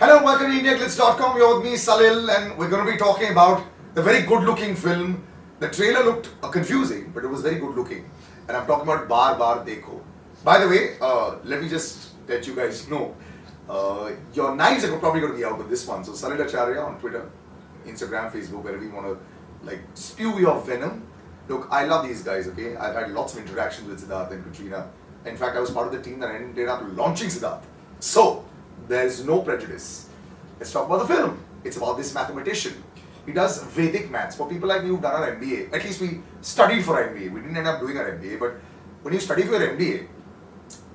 Hello, welcome to IndiaGlitz.com. You're with me, Salil, and we're going to be talking about the very good-looking film. The trailer looked confusing, but it was very good-looking. And I'm talking about Baar, Dekho. By the way, let me just let you guys know, your knives are probably going to be out with this one. So Salil Acharya on Twitter, Instagram, Facebook, wherever you want to spew your venom. Look, I love these guys, okay? I've had lots of interactions with Sidharth and Katrina. In fact, I was part of the team that ended up launching Sidharth. So, there's no prejudice. Let's talk about the film. It's about this mathematician. He does Vedic maths. For people like me who've done our MBA, at least we studied for our MBA. We didn't end up doing our MBA, but when you study for your MBA,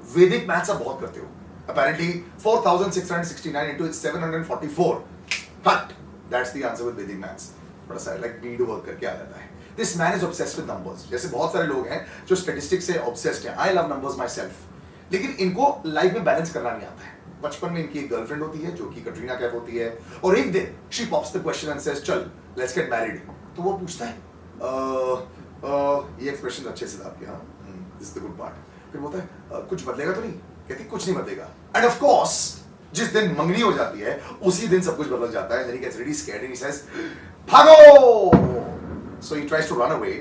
Vedic maths are बहुत करते हो. Apparently, 4,669 into 744. But that's the answer with Vedic maths. थोड़ा सा like bead work करके आ जाता है. This man is obsessed with numbers. जैसे बहुत सारे लोग हैं जो statistics से obsessed हैं. I love numbers myself. लेकिन इनको लाइफ में बैलेंस करना नहीं आता है. बचपन में इनकी एक गर्लफ्रेंड होती है जो कि कटरीना कैफ होती है और एक दिन she pops the question and says चल लेट्स गेट मैरिड. तो वो पूछता है ये एक्सप्रेशन अच्छे से आपके हाँ this is the good part. फिर बोलता है कुछ बदलेगा तो नहीं. कहती कुछ नहीं बदलेगा. एंड ऑफ कोर्स जिस दिन मंगनी हो जाती है उसी दिन सब कुछ बदल जाता है. Then he gets really scared and he says भागो. So he tries to run away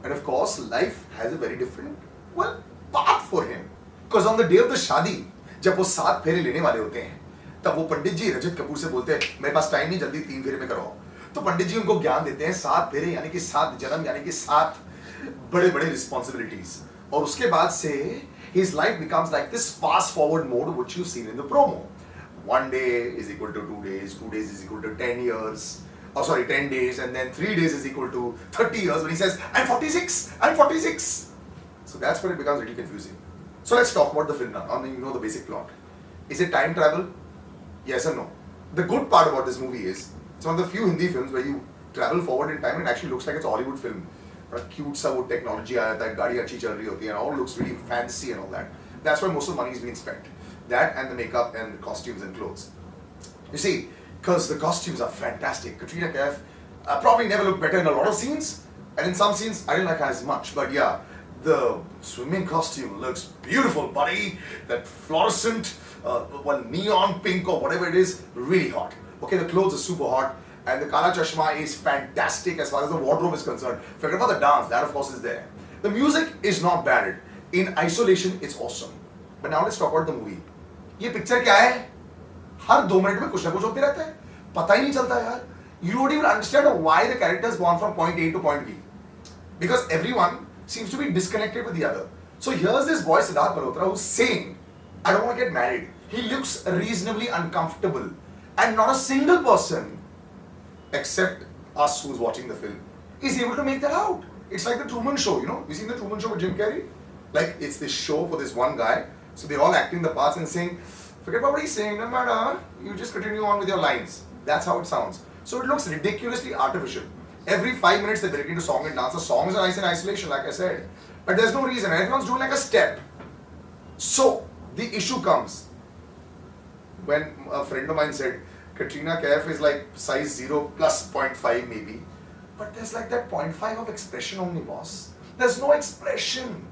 and of course life has a very different well path for him because on the day of the shaadi जब वो 7 फेरे लेने वाले होते हैं तब वो पंडित जी रजत कपूर से बोलते हैं मेरे पास टाइम नहीं जल्दी 3 फेरे में कराओ. तो पंडित जी उनको ज्ञान देते हैं 7 फेरे यानी कि 7 जन्म यानी कि 7 बड़े बड़े रिस्पॉन्सिबिलिटीज. और उसके बाद से his life becomes like this fast forward mode which you've seen in the promo. 1 day is equal to 2 days, 2 days is equal to 10 years. Oh sorry, 10 days and then 3 days is equal to 30 years when he says I'm 46, I'm 46. So that's when it becomes really confusing. So let's talk about the film now. I mean, you know the basic plot. Is it time travel? Yes or no? The good part about this movie is it's one of the few Hindi films where you travel forward in time and it actually looks like it's a Hollywood film. Cute सा वो technology आ जाता है, गाड़ी अच्छी चल रही होती है, and all looks really fancy and all that. That's why most of the money is being spent. That and the makeup and the costumes and clothes. You see, because the costumes are fantastic. Katrina Kaif probably never looked better in a lot of scenes, and in some scenes I didn't like her as much. But yeah. The swimming costume looks beautiful, buddy. That fluorescent, neon pink or whatever it is, really hot. Okay, the clothes are super hot, and the Kala Chashma is fantastic as far as the wardrobe is concerned. Forget about the dance, that of course is there. The music is not bad. In isolation, it's awesome. But now let's talk about the movie. ये picture क्या है? हर 2 minute में कुछ ना कुछ होते रहता है. पता ही नहीं चलता यार. You don't even understand why the characters gone from point A to point B. Because everyone seems to be disconnected with the other. So here's this boy Sidharth Malhotra who's saying, I don't want to get married. He looks reasonably uncomfortable. And not a single person, except us who's watching the film, is able to make that out. It's like the Truman Show, you know? You seen the Truman Show with Jim Carrey? Like, it's this show for this one guy. So they're all acting the parts and saying, forget about what he's saying, no matter, you just continue on with your lines. That's how it sounds. So it looks ridiculously artificial. Every 5 minutes they break into song and dance. The songs are nice in isolation, like I said. But there's no reason. Everyone's doing like a step. So, the issue comes when a friend of mine said, Katrina Kaif is like size 0 plus 0.5 maybe. But there's like that 0.5 of expression only, boss. There's no expression.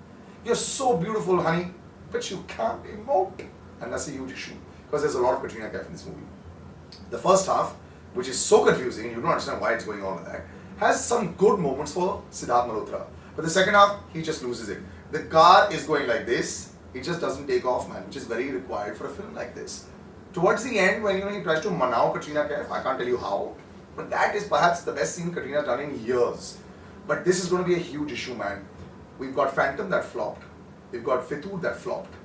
You're so beautiful, honey. But you can't emote. And that's a huge issue. Because there's a lot of Katrina Kaif in this movie. The first half, which is so confusing, and you don't understand why it's going on with that, has some good moments for Sidharth Malhotra. But the second half, he just loses it. The car is going like this, it just doesn't take off, man, which is very required for a film like this. Towards the end, when he tries to manao Katrina Kaif, I can't tell you how, but that is perhaps the best scene Katrina's done in years. But this is going to be a huge issue, man. We've got Phantom that flopped. We've got Fitur that flopped.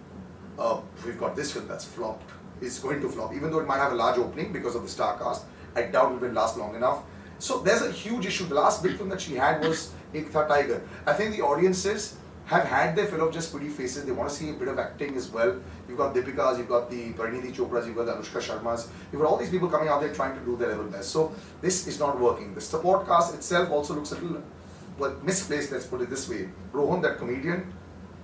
We've got this film that's flopped. It's going to flop, even though it might have a large opening because of the star cast. I doubt it will last long enough. So there's a huge issue. The last big film that she had was Ek Tha Tiger. I think the audiences have had their fill of just pretty faces. They want to see a bit of acting as well. You've got Deepika's, you've got the Parinidhi Chopra's, you've got the Anushka Sharma's. You've got all these people coming out there trying to do their level best. So this is not working. The support cast itself also looks a little misplaced, let's put it this way. Rohan, that comedian,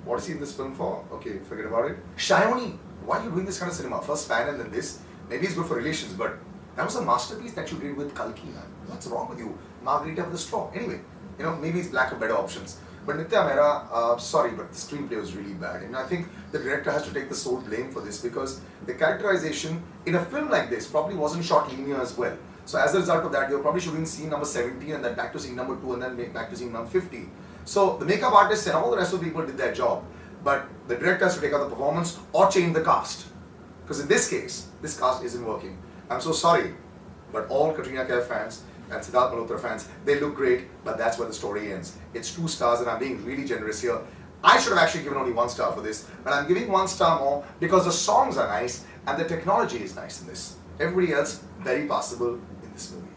what is he in this film for? Okay, forget about it. Shayoni, why are you doing this kind of cinema? First fan and then this. Maybe it's good for relations, but that was a masterpiece that you did with Kalki, man. What's wrong with you? Margarita with a straw. Anyway, you know, maybe it's lack of better options. But Nitya Mehra, sorry, but the screenplay was really bad. And I think the director has to take the sole blame for this because the characterization in a film like this probably wasn't shot linear as well. So as a result of that, they were probably shooting scene number 17 and then back to scene number 2 and then back to scene number 50. So the makeup artists and all the rest of the people did their job. But the director has to take out the performance or change the cast. Because in this case, this cast isn't working. I'm so sorry, but all Katrina Kaif fans and Sidharth Malhotra fans, they look great, but that's where the story ends. It's 2 stars and I'm being really generous here. I should have actually given only 1 star for this, but I'm giving 1 star more because the songs are nice and the technology is nice in this. Everybody else, very passable in this movie.